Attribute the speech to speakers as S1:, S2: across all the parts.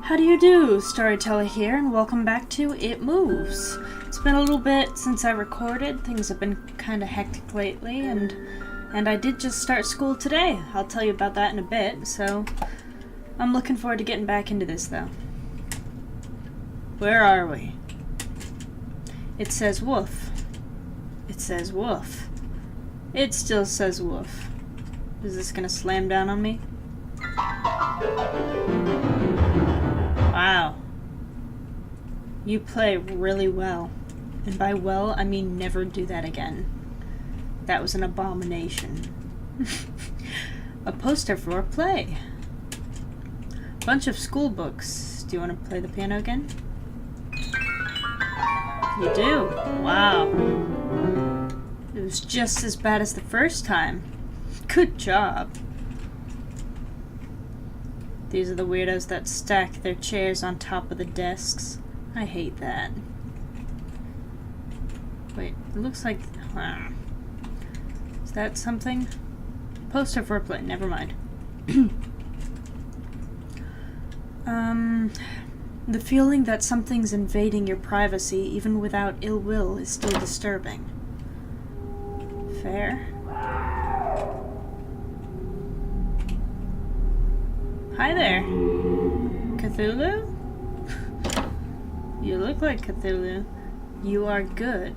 S1: How do you do? Storyteller here, and welcome back to It Moves. It's been a little bit since I recorded. Things have been kind of hectic lately, and I did just start school today. I'll tell you about that in a bit, so I'm looking forward to getting back into this, though. Where are we? It says woof. It says woof. It still says woof. Is this gonna slam down on me? Wow. You play really well. And by well, I mean never do that again. That was an abomination. A poster for a play. Bunch of school books. Do you want to play the piano again? You do? Wow. It was just as bad as the first time. Good job. These are the weirdos that stack their chairs on top of the desks. I hate that. Wait, it looks like... Is that something? Poster for a play. Never mind. The feeling that something's invading your privacy, even without ill will, is still disturbing. Fair. Hi there. Cthulhu? You look like Cthulhu. You are good.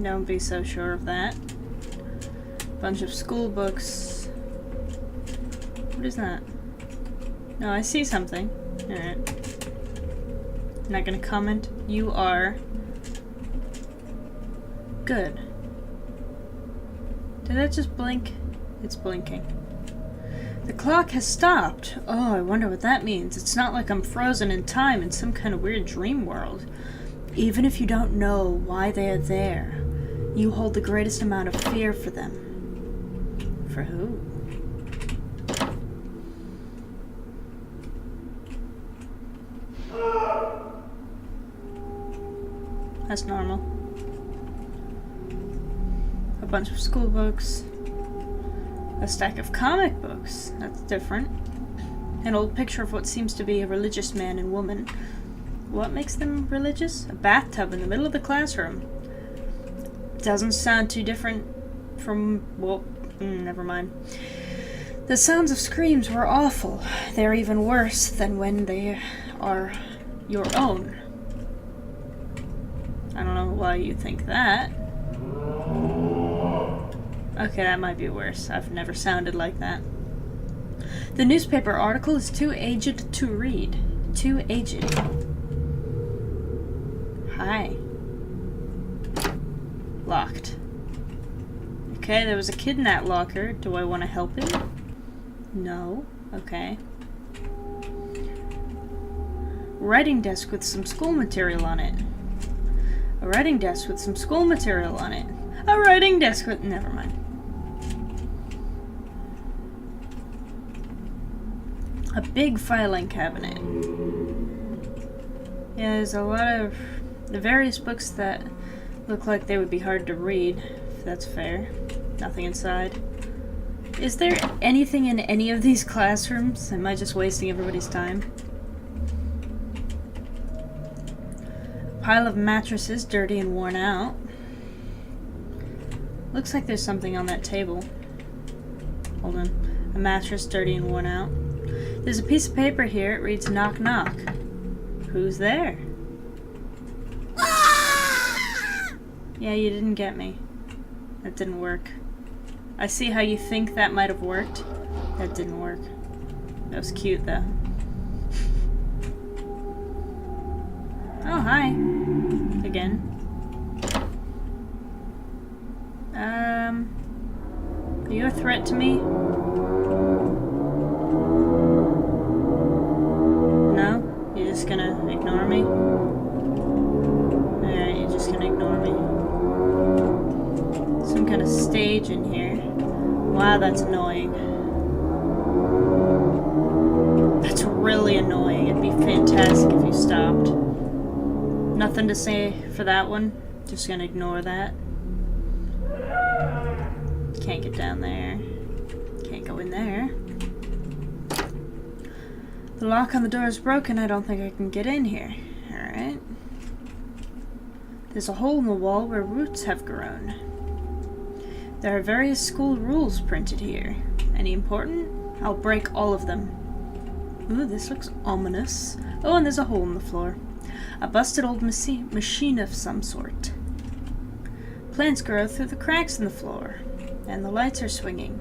S1: Don't be so sure of that. Bunch of school books. What is that? No, I see something. Alright. Not gonna comment. You are good. Did that just blink? It's blinking. The clock has stopped. Oh, I wonder what that means. It's not like I'm frozen in time in some kind of weird dream world. Even if you don't know why they are there, you hold the greatest amount of fear for them. For who? That's normal. A bunch of school books. A stack of comic books. That's different. An old picture of what seems to be a religious man and woman. What makes them religious? A bathtub in the middle of the classroom. Doesn't sound too different from... well, never mind. The sounds of screams were awful. They're even worse than when they are your own. I don't know why you think that. Okay, that might be worse. I've never sounded like that. The newspaper article is too aged to read. Too aged. Hi. Locked. Okay, there was a kid in that locker. Do I want to help him? No. Okay. Writing desk with some school material on it. A writing desk with some school material on it. A writing desk with... never mind. A big filing cabinet. Yeah, there's a lot of the various books that look like they would be hard to read, if that's fair. Nothing inside. Is there anything in any of these classrooms? Am I just wasting everybody's time? Pile of mattresses, dirty and worn out. Looks like there's something on that table. Hold on. A mattress, dirty and worn out. There's a piece of paper here. It reads, knock, knock. Who's there? Yeah, you didn't get me. That didn't work. I see how you think that might have worked. That didn't work. That was cute, though. Oh, hi. Again. Are you a threat to me? No? You're just gonna ignore me? Alright, you're just gonna ignore me. Some kind of stage in here. Wow, that's annoying. That's really annoying. It'd be fantastic if you stopped. Nothing to say for that one. Just gonna ignore that. Can't get down there. Can't go in there. The lock on the door is broken. I don't think I can get in here. Alright. There's a hole in the wall where roots have grown. There are various school rules printed here. Any important? I'll break all of them. Ooh, this looks ominous. Oh, and there's a hole in the floor. A busted old machine of some sort. Plants grow through the cracks in the floor, and the lights are swinging.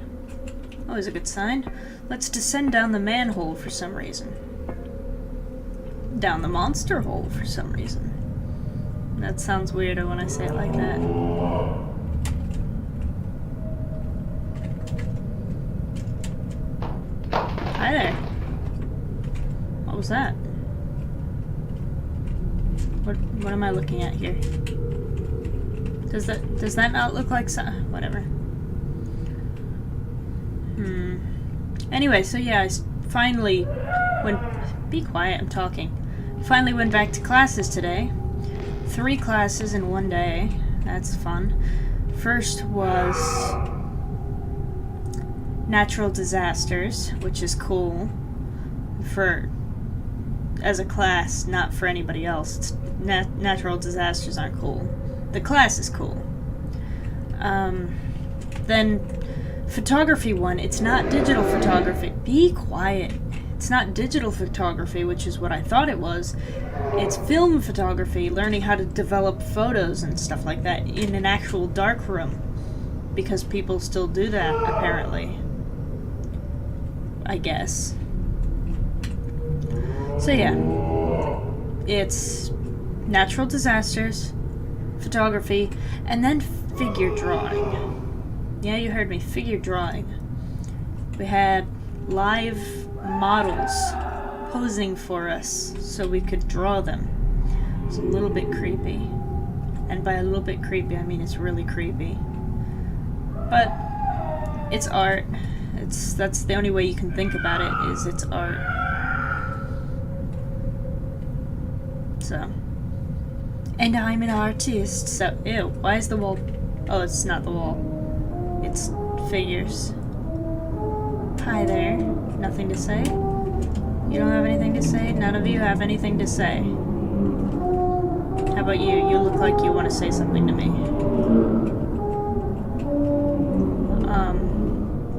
S1: Always a good sign. Let's descend down the manhole for some reason. Down the monster hole for some reason. That sounds weirder when I say it like that. Hi there. What was that? What am I looking at here? Does that not look like whatever? Anyway, so yeah, I finally went. Be quiet, I'm talking. Finally went back to classes today. 3 classes in one day. That's fun. First was natural disasters, which is cool for as a class, not for anybody else. Natural disasters aren't cool. The class is cool. Then photography one. It's not digital photography. Be quiet. It's not digital photography, which is what I thought it was. It's film photography, learning how to develop photos and stuff like that in an actual darkroom. Because people still do that, apparently. I guess. So yeah. It's natural disasters, photography, and then figure drawing. Yeah, you heard me, figure drawing. We had live models posing for us so we could draw them. It's a little bit creepy. And by a little bit creepy, I mean it's really creepy. But it's art. That's the only way you can think about it, is it's art. So. And I'm an artist, so ew, why is the wall? Oh, it's not the wall. It's figures. Hi there. Nothing to say? You don't have anything to say? None of you have anything to say. How about you? You look like you want to say something to me.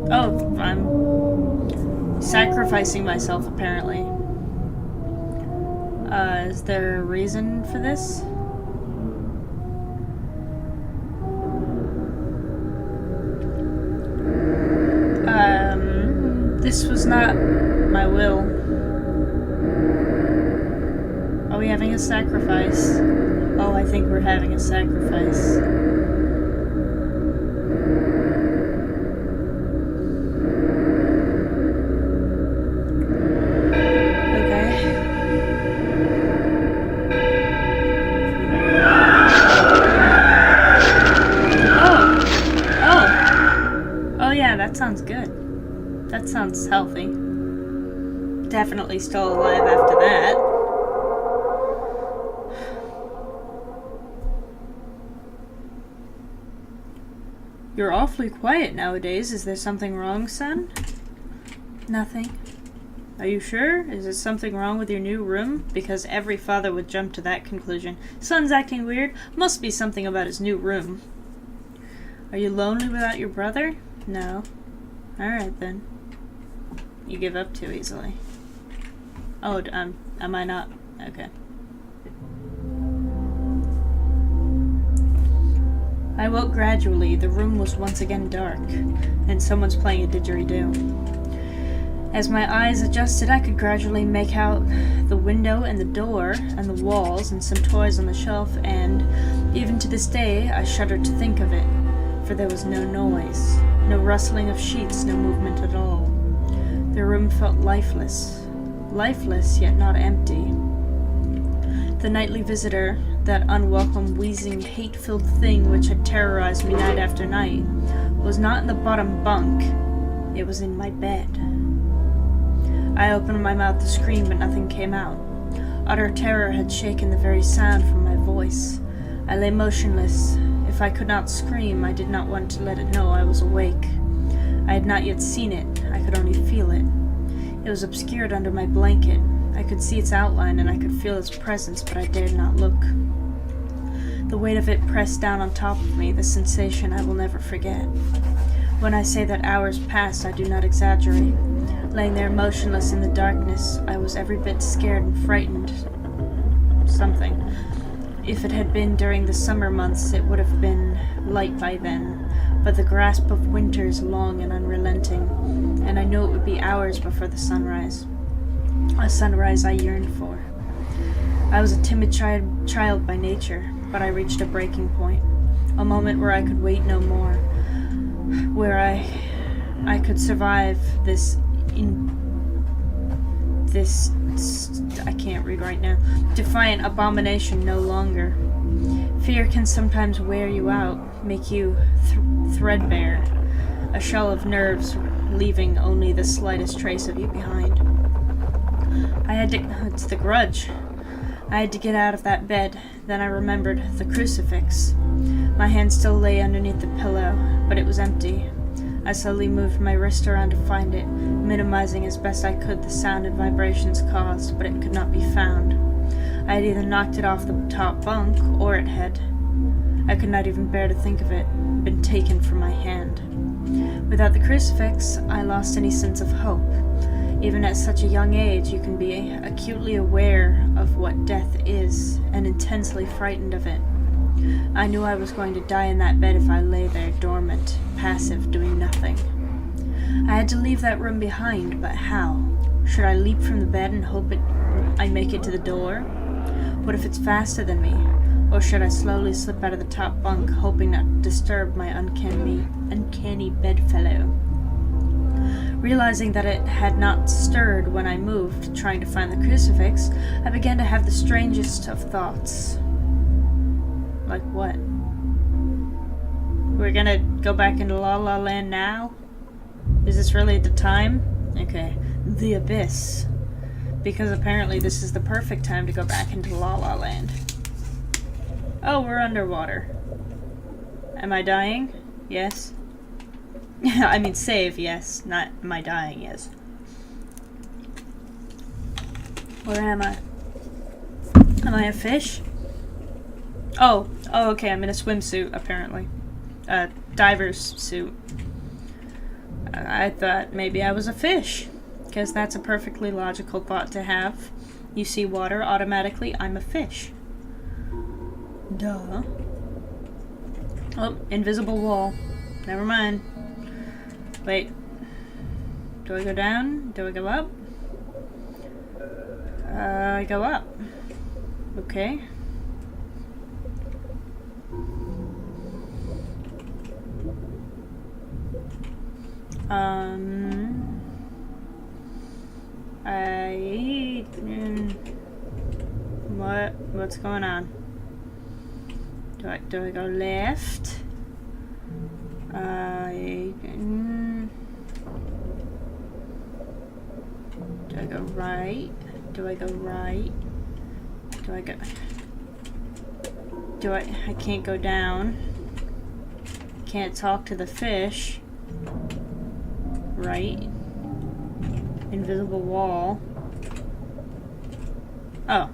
S1: Oh, I'm sacrificing myself, apparently. Is there a reason for this? This was not my will. Are we having a sacrifice? Oh, I think we're having a sacrifice. Okay. Oh, yeah, that sounds good. That sounds healthy. Definitely still alive after that. You're awfully quiet nowadays. Is there something wrong, son? Nothing. Are you sure? Is there something wrong with your new room? Because every father would jump to that conclusion. Son's acting weird. Must be something about his new room. Are you lonely without your brother? No. Alright then. You give up too easily. Oh, am I not? Okay. I woke gradually. The room was once again dark, and someone's playing a didgeridoo. As my eyes adjusted, I could gradually make out the window and the door and the walls and some toys on the shelf, and even to this day, I shudder to think of it, for there was no noise, no rustling of sheets, no movement at all. The room felt lifeless, yet not empty. The nightly visitor, that unwelcome, wheezing, hate-filled thing which had terrorized me night after night, was not in the bottom bunk. It was in my bed. I opened my mouth to scream, but nothing came out. Utter terror had shaken the very sound from my voice. I lay motionless. If I could not scream, I did not want to let it know I was awake. I had not yet seen it. I could only feel it. It was obscured under my blanket. I could see its outline and I could feel its presence, but I dared not look. The weight of it pressed down on top of me, the sensation I will never forget. When I say that hours passed, I do not exaggerate. Laying there motionless in the darkness, I was every bit scared and frightened. Something. If it had been during the summer months, it would have been light by then, but the grasp of winter is long and unrelenting, and I knew it would be hours before the sunrise. A sunrise I yearned for. I was a timid child by nature, but I reached a breaking point, a moment where I could wait no more, where I could survive this I can't read right now, defiant abomination no longer. Fear can sometimes wear you out, make you threadbare, a shell of nerves leaving only the slightest trace of you behind. It's the grudge. I had to get out of that bed. Then I remembered the crucifix. My hand still lay underneath the pillow, but it was empty. I slowly moved my wrist around to find it, minimizing as best I could the sound and vibrations caused, but it could not be found. I had either knocked it off the top bunk, or it had. I could not even bear to think of it, been taken from my hand. Without the crucifix, I lost any sense of hope. Even at such a young age, you can be acutely aware of what death is, and intensely frightened of it. I knew I was going to die in that bed if I lay there, dormant, passive, doing nothing. I had to leave that room behind, but how? Should I leap from the bed and hope I make it to the door? What if it's faster than me? Or should I slowly slip out of the top bunk, hoping not to disturb my uncanny bedfellow? Realizing that it had not stirred when I moved, trying to find the crucifix, I began to have the strangest of thoughts. Like what? We're gonna go back into La La Land now? Is this really the time? Okay. The Abyss. Because apparently this is the perfect time to go back into La La Land. Oh, we're underwater. Am I dying? Yes. I mean save, yes. Not am I dying, yes. Where am I? Am I a fish? Oh, okay, I'm in a swimsuit, apparently. Diver's suit. I thought maybe I was a fish, because that's a perfectly logical thought to have. You see water, automatically, I'm a fish. Duh. Oh, invisible wall. Never mind. Wait. Do I go down? Do I go up? I go up. Okay. What's going on? Do I go left? Do I go right? Do I go right? I can't go down. Can't talk to the fish. Right. Invisible wall. Oh.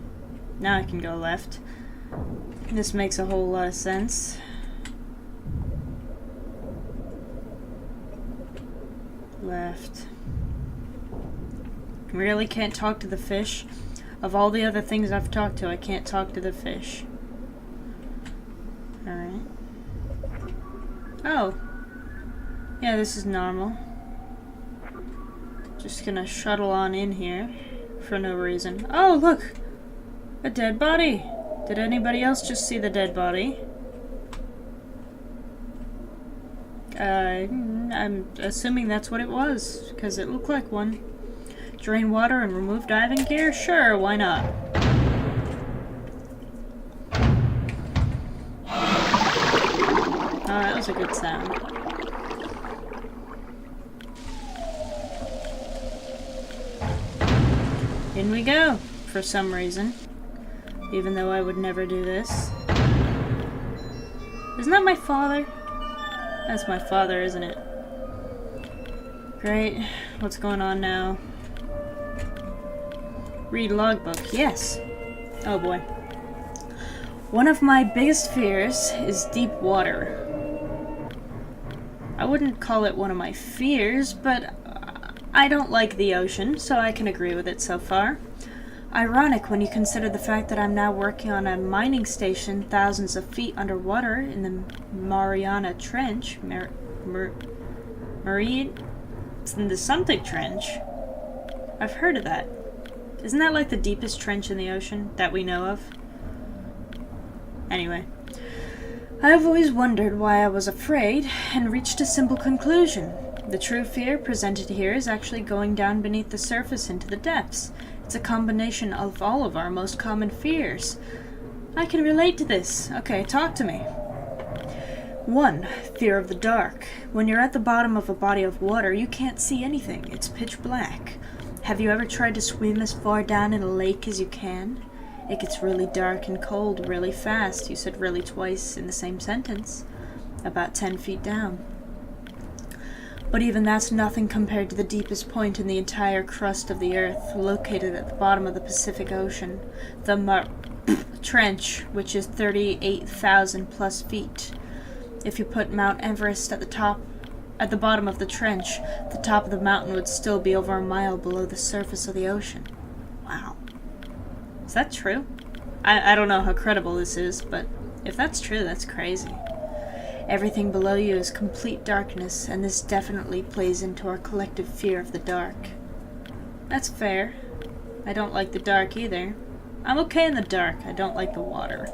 S1: Now I can go left. This makes a whole lot of sense. Left. Really can't talk to the fish? Of all the other things I've talked to, I can't talk to the fish. Alright. Oh. Yeah, this is normal. Just gonna shuttle on in here for no reason. Oh, look! A dead body! Did anybody else just see the dead body? I'm assuming that's what it was, because it looked like one. Drain water and remove diving gear? Sure, why not? Oh, that was a good sound. In we go, for some reason. Even though I would never do this. Isn't that my father? That's my father, isn't it? Great. What's going on now? Read logbook, yes. Oh boy. One of my biggest fears is deep water. I wouldn't call it one of my fears, but I don't like the ocean, so I can agree with it so far. Ironic when you consider the fact that I'm now working on a mining station thousands of feet underwater in the Mariana Trench. Marine? It's in the something trench. I've heard of that. Isn't that like the deepest trench in the ocean that we know of? Anyway. I have always wondered why I was afraid, and reached a simple conclusion. The true fear presented here is actually going down beneath the surface into the depths. It's a combination of all of our most common fears. I can relate to this. Okay, talk to me. 1. Fear of the dark. When you're at the bottom of a body of water, you can't see anything. It's pitch black. Have you ever tried to swim as far down in a lake as you can? It gets really dark and cold really fast. You said really twice in the same sentence. About 10 feet down. But even that's nothing compared to the deepest point in the entire crust of the Earth, located at the bottom of the Pacific Ocean, the Trench, which is 38,000 plus feet. If you put Mount Everest at the bottom of the trench, the top of the mountain would still be over a mile below the surface of the ocean. Wow. Is that true? I don't know how credible this is, but if that's true, that's crazy. Everything below you is complete darkness, and this definitely plays into our collective fear of the dark. That's fair. I don't like the dark either. I'm okay in the dark. I don't like the water.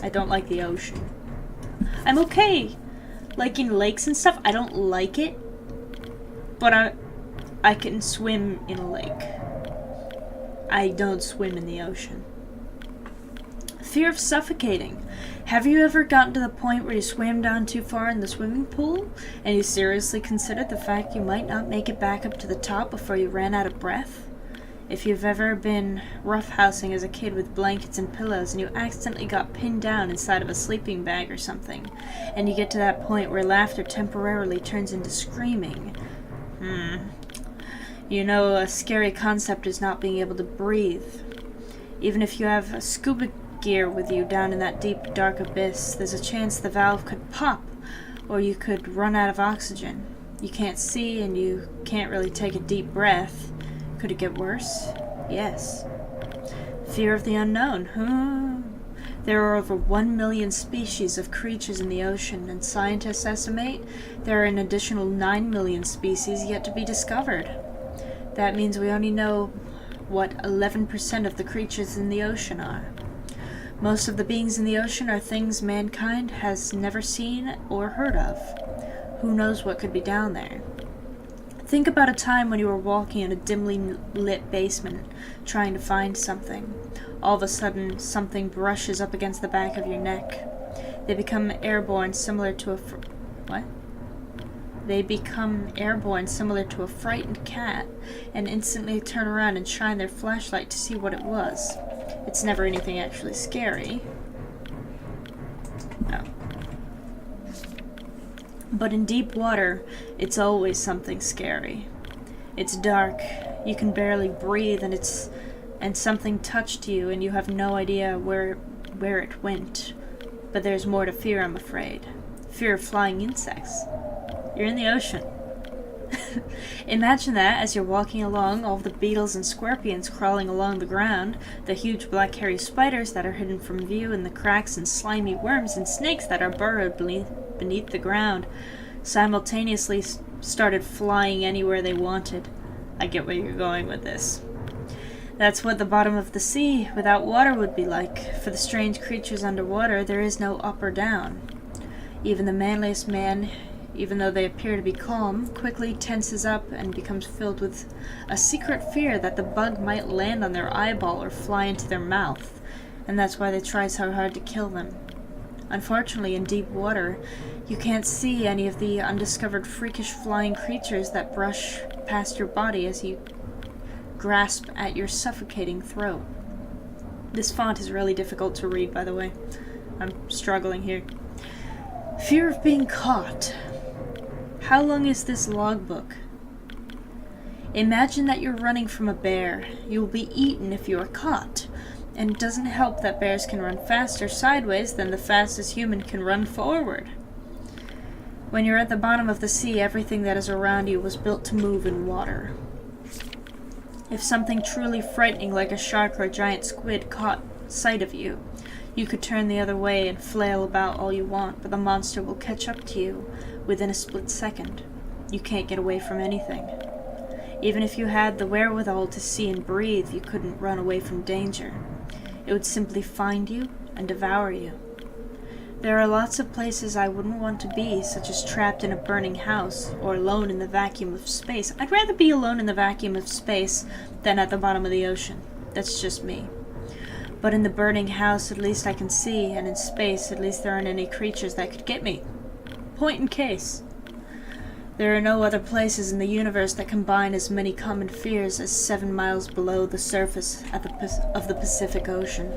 S1: I don't like the ocean. I'm okay liking lakes and stuff. I don't like it, but I can swim in a lake. I don't swim in the ocean. Fear of suffocating. Have you ever gotten to the point where you swam down too far in the swimming pool, and you seriously considered the fact you might not make it back up to the top before you ran out of breath? If you've ever been roughhousing as a kid with blankets and pillows and you accidentally got pinned down inside of a sleeping bag or something, and you get to that point where laughter temporarily turns into screaming, you know a scary concept is not being able to breathe. Even if you have a scuba gear with you down in that deep, dark abyss, there's a chance the valve could pop, or you could run out of oxygen. You can't see, and you can't really take a deep breath. Could it get worse? Yes. Fear of the unknown. There are over 1 million species of creatures in the ocean, and scientists estimate there are an additional 9 million species yet to be discovered. That means we only know what 11% of the creatures in the ocean are. Most of the beings in the ocean are things mankind has never seen or heard of. Who knows what could be down there? Think about a time when you were walking in a dimly lit basement, trying to find something. All of a sudden, something brushes up against the back of your neck. They become airborne similar to a frightened cat, and instantly turn around and shine their flashlight to see what it was. It's never anything actually scary. No. But in deep water, it's always something scary. It's dark, you can barely breathe, and something touched you and you have no idea where it went. But there's more to fear, I'm afraid. Fear of flying insects. You're in the ocean. Imagine that as you're walking along, all the beetles and scorpions crawling along the ground, the huge black hairy spiders that are hidden from view in the cracks, and slimy worms and snakes that are burrowed beneath the ground, simultaneously started flying anywhere they wanted. I get where you're going with this. That's what the bottom of the sea without water would be like. For the strange creatures underwater, there is no up or down. Even the manliest man, even though they appear to be calm, quickly tenses up and becomes filled with a secret fear that the bug might land on their eyeball or fly into their mouth, and that's why they try so hard to kill them. Unfortunately, in deep water, you can't see any of the undiscovered freakish flying creatures that brush past your body as you grasp at your suffocating throat. This font is really difficult to read, by the way. I'm struggling here. Fear of being caught. How long is this logbook? Imagine that you're running from a bear. You will be eaten if you are caught. And it doesn't help that bears can run faster sideways than the fastest human can run forward. When you're at the bottom of the sea, everything that is around you was built to move in water. If something truly frightening like a shark or a giant squid caught sight of you, you could turn the other way and flail about all you want, but the monster will catch up to you within a split second. You can't get away from anything. Even if you had the wherewithal to see and breathe, you couldn't run away from danger. It would simply find you and devour you. There are lots of places I wouldn't want to be, such as trapped in a burning house or alone in the vacuum of space. I'd rather be alone in the vacuum of space than at the bottom of the ocean. That's just me. But in the burning house, at least I can see, and in space, at least there aren't any creatures that could get me. Point in case. There are no other places in the universe that combine as many common fears as 7 miles below the surface of the Pacific Ocean.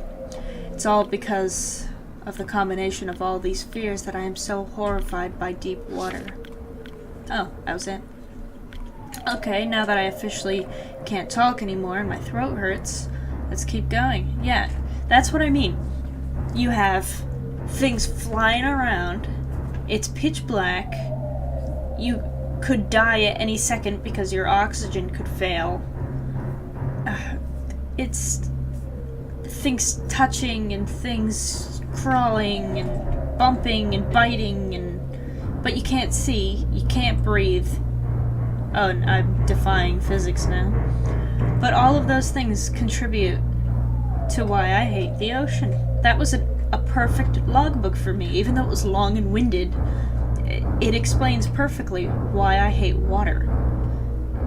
S1: It's all because of the combination of all these fears that I am so horrified by deep water. Oh, that was it. Okay, now that I officially can't talk anymore and my throat hurts, let's keep going. Yeah, that's what I mean. You have things flying around. It's pitch black. You could die at any second because your oxygen could fail. It's things touching and things crawling and bumping and biting, but you can't see, you can't breathe. Oh, and I'm defying physics now. But all of those things contribute to why I hate the ocean. That was a perfect logbook for me, even though it was long and winded. It explains perfectly why I hate water.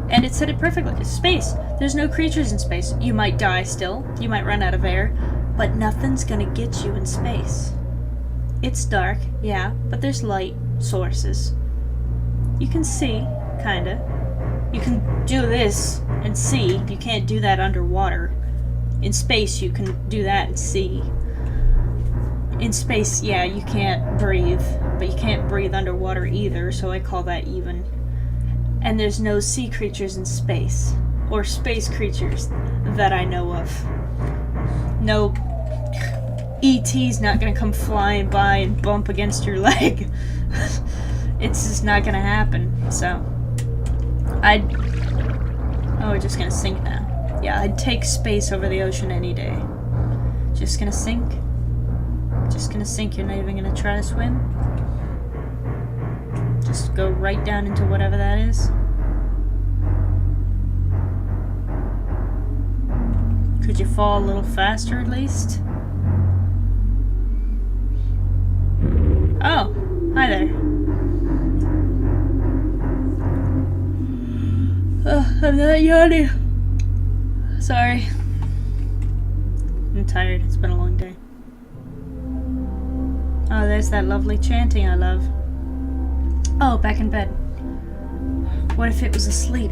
S1: And it said it perfectly. Space. There's no creatures in space. You might die still. You might run out of air. But nothing's gonna get you in space. It's dark, yeah, but there's light sources. You can see, kinda. You can do this and see. You can't do that underwater. In space, you can do that and see. In space, yeah, you can't breathe, but you can't breathe underwater either, so I call that even. And there's no sea creatures in space, or space creatures that I know of. No ET's not gonna come flying by and bump against your leg. It's just not gonna happen, so oh, we're just gonna sink now. Yeah, I'd take space over the ocean any day. Just gonna sink. Just gonna sink, you're not even gonna try to swim? Just go right down into whatever that is? Could you fall a little faster at least? Oh, hi there. I'm not yawning. Sorry. I'm tired, it's been a long day. Oh, there's that lovely chanting I love. Oh, back in bed. What if it was asleep?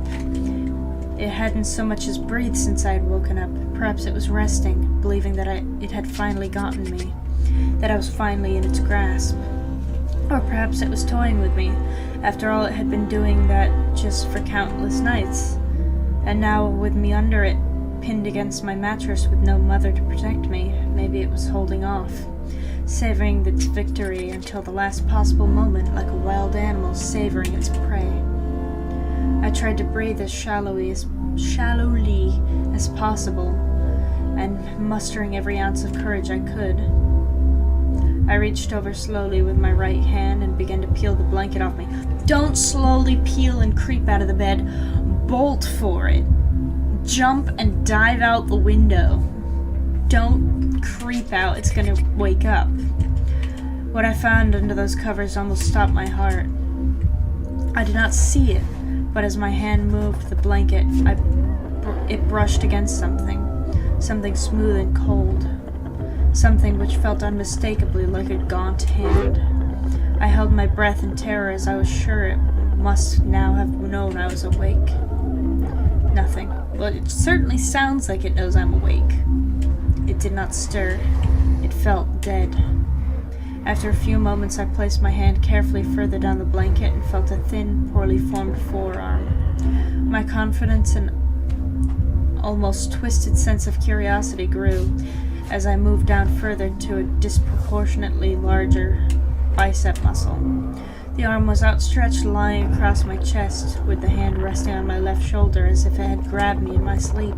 S1: It hadn't so much as breathed since I had woken up. Perhaps it was resting, believing that it had finally gotten me, that I was finally in its grasp. Or perhaps it was toying with me. After all, it had been doing that just for countless nights. And now, with me under it, pinned against my mattress with no mother to protect me, maybe it was holding off, savoring its victory until the last possible moment, like a wild animal savoring its prey. I tried to breathe as shallowly as possible, and mustering every ounce of courage I could, I reached over slowly with my right hand and began to peel the blanket off me. Don't slowly peel and creep out of the bed. Bolt for it. Jump and dive out the window. Don't creep out, it's gonna wake up. What I found under those covers almost stopped my heart. I did not see it, but as my hand moved the blanket, it brushed against something smooth and cold, something which felt unmistakably like a gaunt hand. I held my breath in terror as I was sure it must now have known I was awake. Nothing. Well, it certainly sounds like it knows I'm awake. It did not stir. It felt dead. After a few moments, I placed my hand carefully further down the blanket and felt a thin, poorly formed forearm. My confidence and almost twisted sense of curiosity grew as I moved down further to a disproportionately larger bicep muscle. The arm was outstretched, lying across my chest, with the hand resting on my left shoulder as if it had grabbed me in my sleep.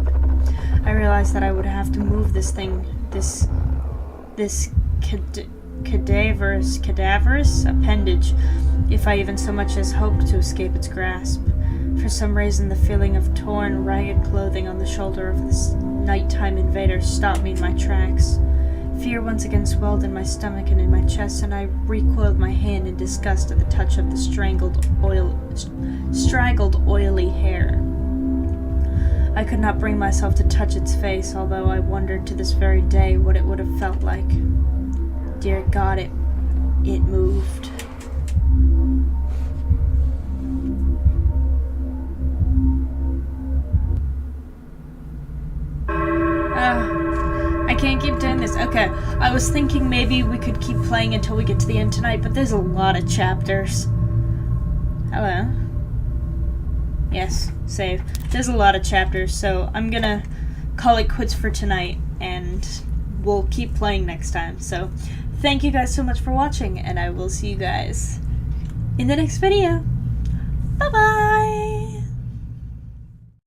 S1: I realized that I would have to move this thing, this cadaverous appendage, if I even so much as hoped to escape its grasp. For some reason, the feeling of torn, ragged clothing on the shoulder of this nighttime invader stopped me in my tracks. Fear once again swelled in my stomach and in my chest, and I recoiled my hand in disgust at the touch of the straggled, oily hair. I could not bring myself to touch its face, although I wondered to this very day what it would have felt like. Dear God, it moved. I can't keep doing this. Okay, I was thinking maybe we could keep playing until we get to the end tonight, but there's a lot of chapters. Hello. Yes, save. There's a lot of chapters, so I'm gonna call it quits for tonight, and we'll keep playing next time. So, thank you guys so much for watching, and I will see you guys in the next video. Bye-bye!